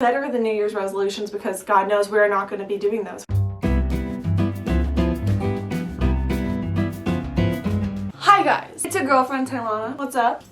better than New Year's resolutions because God knows we're not going to be doing those. Hi guys, it's your girlfriend Taylana. What's up?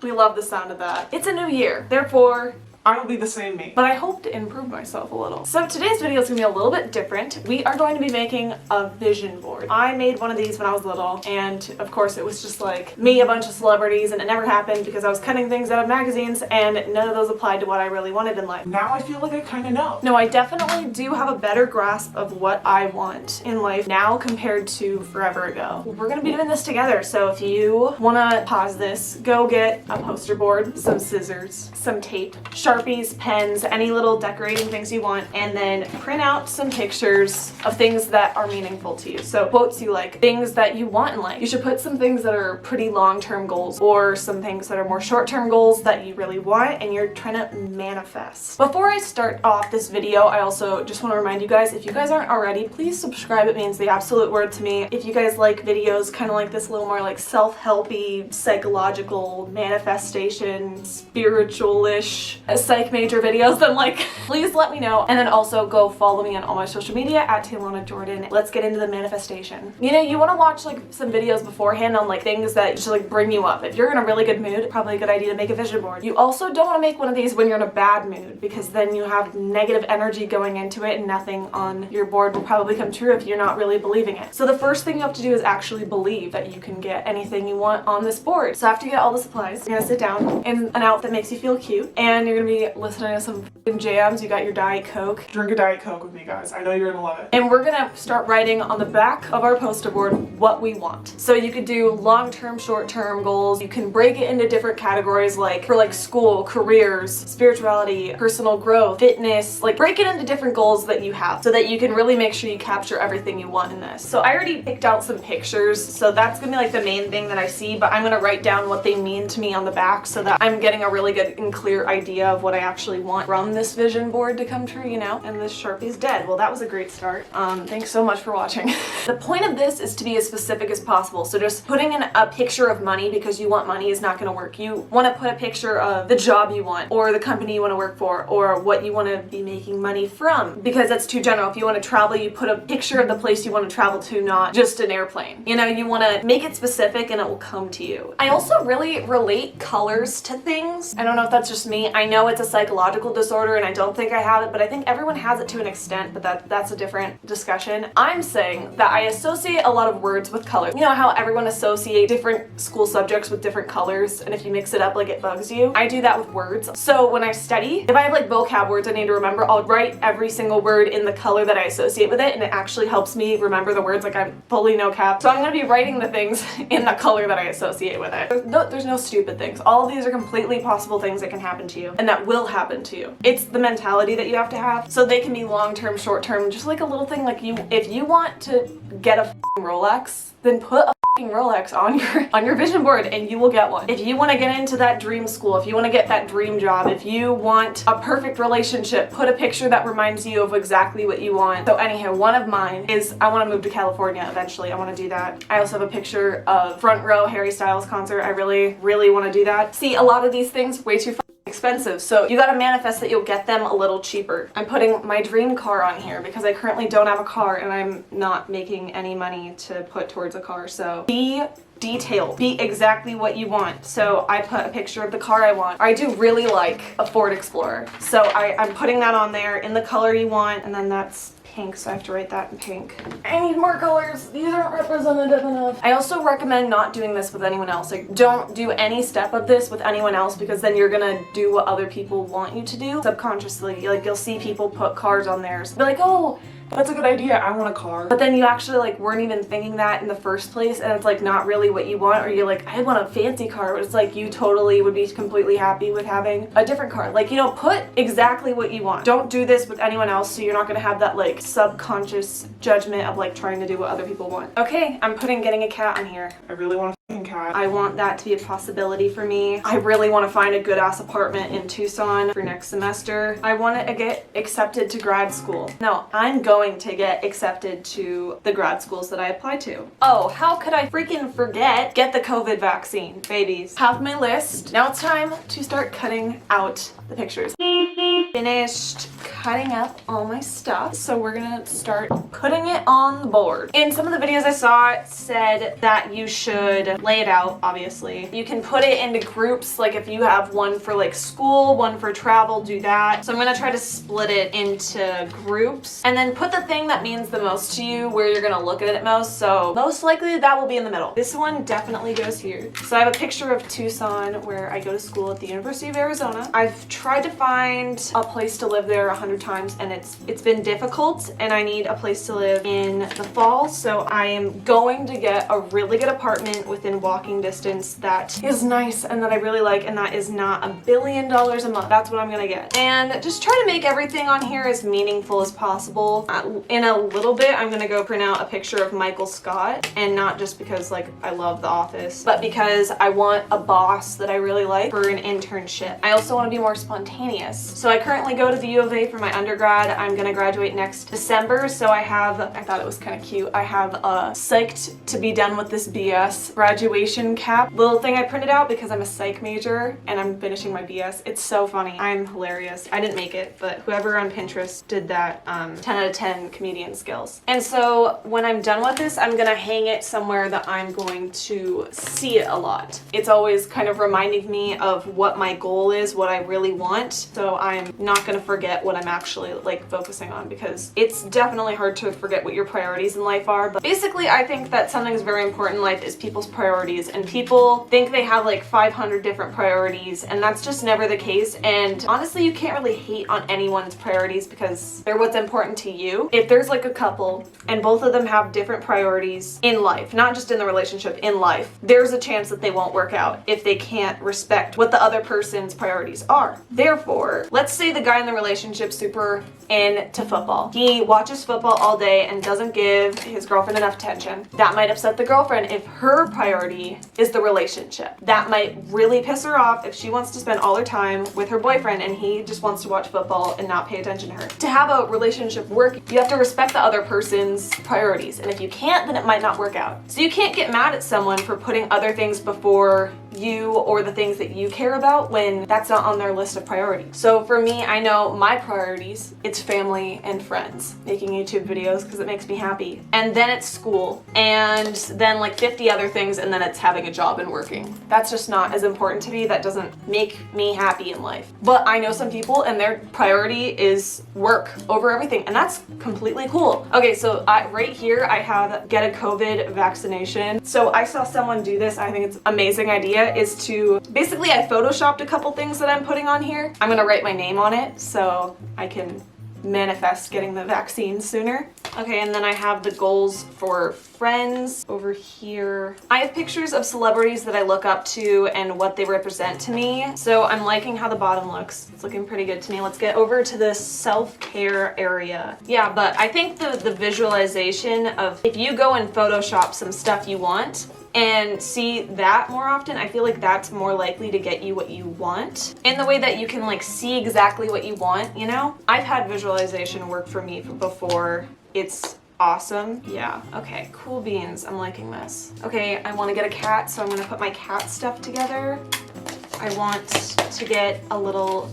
We love the sound of that. It's a new year, therefore I will be the same me. but I hope to improve myself a little. So today's video is going to be a little bit different. We are going to be making a vision board. I made one of these when I was little, and of course it was just like me, a bunch of celebrities, and it never happened because I was cutting things out of magazines and none of those applied to what I really wanted in life. Now I feel like I kind of know. No, I definitely do have a better grasp of what I want in life now compared to forever ago. We're going to be doing this together, so if you want to pause this, go get a poster board, some scissors, some tape, Sharpies, pens, any little decorating things you want, and then print out some pictures of things that are meaningful to you. So quotes you like, things that you want in life. You should put some things that are pretty long-term goals or some things that are more short-term goals that you really want and you're trying to manifest. Before I start off this video, I also just want to remind you guys, if you guys aren't already, please subscribe. It means the absolute world to me. If you guys like videos kind of like this, a little more like self-helpy, psychological, manifestation, spiritual-ish, psych major videos, then like please let me know. And then also go follow me on all my social media at Taylana Jordan. Let's get into the manifestation. You know, you want to watch like some videos beforehand on like things that just like bring you up. If you're in a really good mood, probably a good idea to make a vision board. You also don't want to make one of these when you're in a bad mood because then you have negative energy going into it and nothing on your board will probably come true if you're not really believing it. So the first thing you have to do is actually believe that you can get anything you want on this board. So after you get all the supplies, you're gonna sit down in an outfit that makes you feel cute and you're gonna be listening to some jams. You got your Diet Coke. Drink a Diet Coke with me, guys. I know you're gonna love it. And we're gonna start writing on the back of our poster board what we want. So you could do long-term, short-term goals. You can break it into different categories like for like school, careers, spirituality, personal growth, fitness. Like break it into different goals that you have so that you can really make sure you capture everything you want in this. So I already picked out some pictures. So that's gonna be like the main thing that I see, but I'm gonna write down what they mean to me on the back so that I'm getting a really good and clear idea of what I actually want from this vision board to come true, you know? And this Sharpie's dead. Well, that was a great start. Thanks so much for watching. The point of this is to be as specific as possible. So just putting in a picture of money because you want money is not going to work. You want to put a picture of the job you want or the company you want to work for or what you want to be making money from because that's too general. If you want to travel, you put a picture of the place you want to travel to, not just an airplane. You know, you want to make it specific and it will come to you. I also really relate colors to things. I don't know if that's just me. I know it's a psychological disorder and I don't think I have it, but I think everyone has it to an extent, but that's a different discussion. I'm saying that I associate a lot of words with colors. You know how everyone associates different school subjects with different colors, and if you mix it up, like it bugs you? I do that with words. So when I study, if I have like vocab words I need to remember, I'll write every single word in the color that I associate with it, and it actually helps me remember the words. Like I'm fully no cap. So I'm gonna be writing the things in the color that I associate with it. There's no stupid things. All of these are completely possible things that can happen to you, and that will happen to you. It's the mentality that you have to have. So they can be long-term, short-term, just like a little thing like if you want to get a Rolex, then put a Rolex on your vision board and you will get one. If you want to get into that dream school, if you want to get that dream job, if you want a perfect relationship, put a picture that reminds you of exactly what you want. So anyhow, one of mine is I want to move to California eventually. I want to do that. I also have a picture of front row Harry Styles concert. I really, really want to do that. See, a lot of these things way too expensive, so you gotta manifest that you'll get them a little cheaper. I'm putting my dream car on here because I currently don't have a car and I'm not making any money to put towards a car. So be detailed, be exactly what you want. So I put a picture of the car I want. I do really like a Ford Explorer, so I'm putting that on there in the color you want, and then that's pink, so I have to write that in pink. I need more colors. These aren't representative enough. I also recommend not doing this with anyone else. Like, don't do any step of this with anyone else because then you're gonna do what other people want you to do subconsciously. Like, you'll see people put cars on theirs. Be like, oh, that's a good idea. I want a car. But then you actually like weren't even thinking that in the first place, and it's like not really what you want, or you're like, I want a fancy car, but it's like you totally would be completely happy with having a different car. Like, you know, put exactly what you want. Don't do this with anyone else so you're not gonna have that like subconscious judgment of like trying to do what other people want. Okay, I'm putting getting a cat on here. I really want to cat. I want that to be a possibility for me. I really want to find a good ass apartment in Tucson for next semester. I want to get accepted to grad school. No, I'm going to get accepted to the grad schools that I apply to. Oh, how could I freaking forget? Get the COVID vaccine, babies. Have my list. Now it's time to start cutting out the pictures. Finished cutting up all my stuff, so we're gonna start putting it on the board. In some of the videos I saw, it said that you should lay it out, obviously. You can put it into groups, like if you have one for like school, one for travel, do that. So I'm gonna try to split it into groups and then put the thing that means the most to you where you're gonna look at it most. So most likely that will be in the middle. This one definitely goes here. So I have a picture of Tucson where I go to school at the University of Arizona. I've tried to find a place to live there 100 times and it's been difficult, and I need a place to live in the fall, so I am going to get a really good apartment within walking distance that is nice and that I really like, and that is not $1 billion a month. That's what I'm gonna get. And just try to make everything on here as meaningful as possible. In a little bit I'm gonna go print out a picture of Michael Scott, and not just because like I love The Office, but because I want a boss that I really like for an internship. I also want to be more spontaneous. So I currently go to the U of A for my undergrad. I'm gonna graduate next December, so I thought it was kind of cute. I have a psyched to be done with this BS graduation cap little thing I printed out because I'm a psych major and I'm finishing my BS. It's so funny. I'm hilarious. I didn't make it, but whoever on Pinterest did that 10 out of 10 comedian skills. And so when I'm done with this, I'm gonna hang it somewhere that I'm going to see it a lot. It's always kind of reminding me of what my goal is, what I really want. So I'm not gonna forget what I'm actually like focusing on, because it's definitely hard to forget what your priorities in life are. But basically I think that something that's very important in life is people's priorities, and people think they have like 500 different priorities, and that's just never the case. And honestly, you can't really hate on anyone's priorities because they're what's important to you. If there's like a couple and both of them have different priorities in life, not just in the relationship, in life, there's a chance that they won't work out if they can't respect what the other person's priorities are. Therefore, let's say the guy in the relationship super into football. He watches football all day and doesn't give his girlfriend enough attention. That might upset the girlfriend if her priority is the relationship. That might really piss her off if she wants to spend all her time with her boyfriend and he just wants to watch football and not pay attention to her. To have a relationship work, you have to respect the other person's priorities, and if you can't, then it might not work out. So you can't get mad at someone for putting other things before you or the things that you care about when that's not on their list of priorities. So for me, I know my priorities, it's family and friends, making YouTube videos because it makes me happy, and then it's school, and then like 50 other things, and then it's having a job and working. That's just not as important to me. That doesn't make me happy in life. But I know some people and their priority is work over everything, and that's completely cool. Okay, so right here I have get a COVID vaccination. So I saw someone do this. I think it's an amazing idea, is to basically I photoshopped a couple things that I'm putting on here. I'm gonna write my name on it so I can manifest getting the vaccine sooner. Okay, and then I have the goals for friends over here. I have pictures of celebrities that I look up to and what they represent to me. So I'm liking how the bottom looks. It's looking pretty good to me. Let's get over to the self-care area. Yeah, but I think the visualization of if you go and Photoshop some stuff you want and see that more often, I feel like that's more likely to get you what you want in the way that you can like see exactly what you want, you know? I've had visualization work for me before. It's awesome. Yeah, okay, cool beans. I'm liking this. Okay, I want to get a cat, so I'm gonna put my cat stuff together. I want to get a little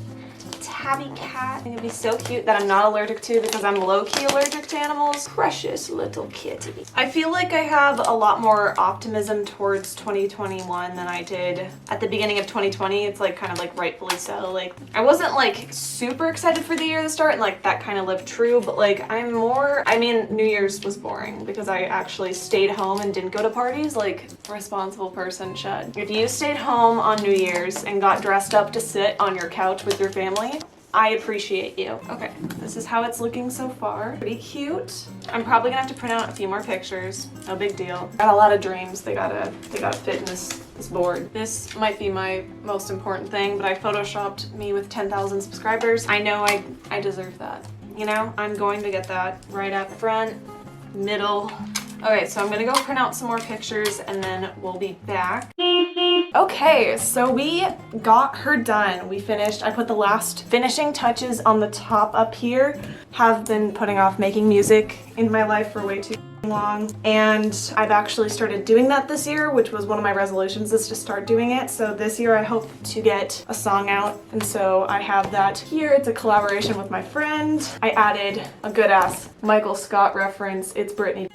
tabby cat. I think it'd be so cute that I'm not allergic to because I'm low-key allergic to animals. Precious little kitty. I feel like I have a lot more optimism towards 2021 than I did at the beginning of 2020. It's like kind of like rightfully so. Like I wasn't like super excited for the year to start, and like that kind of lived true, but like I'm more, I mean, New Year's was boring because I actually stayed home and didn't go to parties like a responsible person should. If you stayed home on New Year's and got dressed up to sit on your couch with your family, I appreciate you. Okay, this is how it's looking so far. Pretty cute. I'm probably gonna have to print out a few more pictures. No big deal. Got a lot of dreams. They gotta fit in this board. This might be my most important thing, but I photoshopped me with 10,000 subscribers. I know I deserve that. You know, I'm going to get that right up front, middle, Okay, so I'm gonna go print out some more pictures and then we'll be back. Okay, so we got her done. We finished. I put the last finishing touches on the top up here. Have been putting off making music in my life for way too long, and I've actually started doing that this year, which was one of my resolutions, is to start doing it. So this year I hope to get a song out, and so I have that here. It's a collaboration with my friend. I added a good ass Michael Scott reference. It's Britney.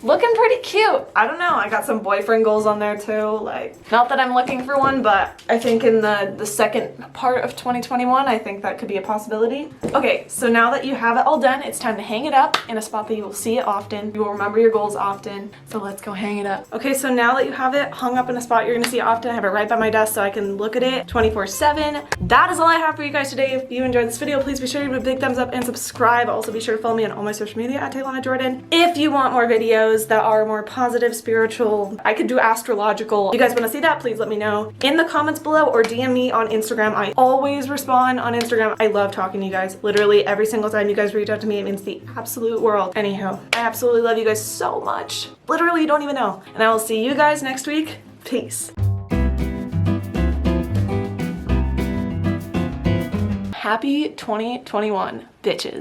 Looking pretty cute. I don't know, I got some boyfriend goals on there too. Like, not that I'm looking for one, but I think in the second part of 2021, I think that could be a possibility. Okay, so now that you have it all done, it's time to hang it up in a spot that you will see it often. You will remember your goals often. So let's go hang it up. Okay, so now that you have it hung up in a spot you're gonna see it often, I have it right by my desk so I can look at it 24/7. That is all I have for you guys today. If you enjoyed this video, please be sure to give it a big thumbs up and subscribe. Also be sure to follow me on all my social media at Taylana Jordan. If you want more videos that are more positive, spiritual, I could do astrological. If you guys want to see that, please let me know in the comments below or DM me on Instagram. I always respond on Instagram. I love talking to you guys. Literally every single time you guys reach out to me, it means the absolute world. Anyhow, I absolutely love you guys so much. Literally, you don't even know. And I will see you guys next week. Peace. Happy 2021, bitches.